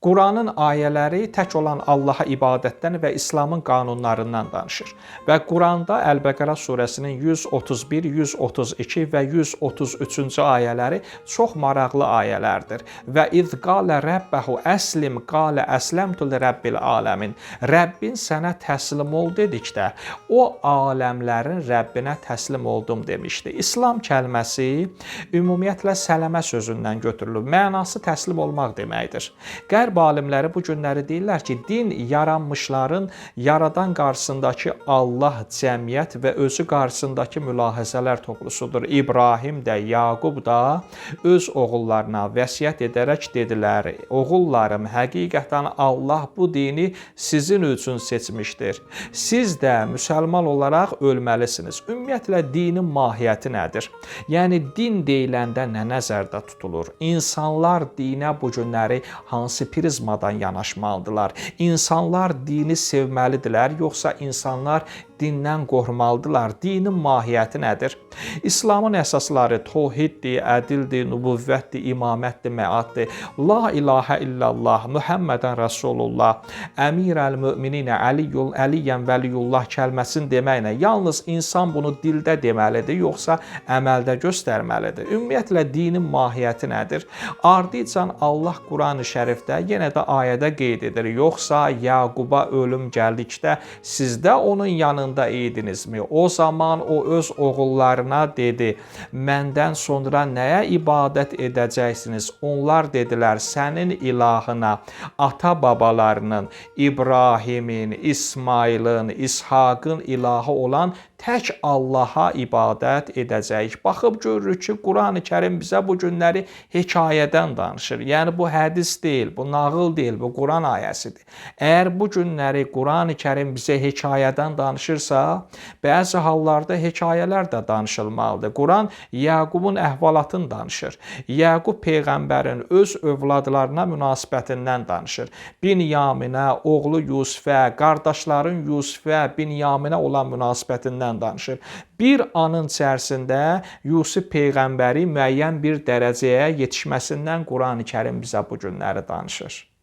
Quranın ayələri tək olan Allaha ibadətdən və İslamın qanunlarından danışır. Və Quranda Əl-Bəqərə surəsinin 131, 132 və 133-cü ayələri çox maraqlı ayələrdir. Və iz qalə rəbbəhu əslim qalə əsləmtu lirabbil aləmin. Rəbbin sənə təslim ol dedikdə, o aləmlərin Rəbbinə təslim oldum demişdi. İslam kəlməsi ümumiyyətlə sələmə sözündən götürülür. Mənası təslim olmaq deməkdir. Qərb alimləri bu günləri deyirlər ki, din yaranmışların yaradan qarşısındakı Allah, cəmiyyət və özü qarşısındakı mülahizələr toplusudur. İbrahim də, Yaqub da öz oğullarına vəsiyyət edərək dedilər: oğullarım, həqiqətən Allah bu dini sizin üçün seçmişdir. Siz də müsəlman olaraq ölməlisiniz. Ümumiyyətlə, dinin mahiyyəti nədir? Yəni, din deyiləndə nə nəzərdə tutulur? İnsanlar dinə bu günləri hansı prizmadan yanaşmalıdırlar? İnsanlar dini sevməlidirlər, yoxsa insanlar dindən qorxmalıdırlar? Dinin mahiyyəti nədir? İslamın əsasları təvhiddir, ədildir, nübüvvətdir, imamətdir, məaddir. La ilahə illallah, Muhammedən Rasulullah, Əmirəl-Mömininə, Əliyyən Vəliyullah kəlməsini deməklə yalnız insan bunu dildə deməlidir, yoxsa əməldə göstərməlidir? Ümumiyyətlə, dinin mahiyyəti nədir? Ardıcan Allah Quran-ı Şərifdə yenə də ayədə qeyd edir: yoxsa Yaquba ölüm gəldikdə siz də onun yanında idinizmi? O zaman o öz oğullarına dedi: məndən sonra nəyə ibadət edəcəksiniz? Onlar dedilər: sənin ilahına, ata-babalarının, İbrahimin, İsmailin, İshaqın ilahı olan tək Allaha ibadət edəcəyik. Baxıb görürük ki, Quran-ı Kərim bizə bu günləri hekayədən danışır. Yəni, bu hədis deyil, bu nağıl deyil, bu Quran ayəsidir. Əgər bu günləri Quran-ı Kərim bizə hekayədən danışırsa, bəzi hallarda hekayələr də danışılmalıdır. Quran Yaqubun əhvalatını danışır. Yaqub Peyğəmbərin öz övladlarına münasibətindən danışır. Binyaminə, oğlu Yusufə, qardaşların Yusufə, Binyaminə olan münasibətindən danışır. Bir anın içərisində Yusuf Peyğəmbəri müəyyən bir dərəcəyə yetişməsindən Quran-ı Kərim bizə bu günləri danışır.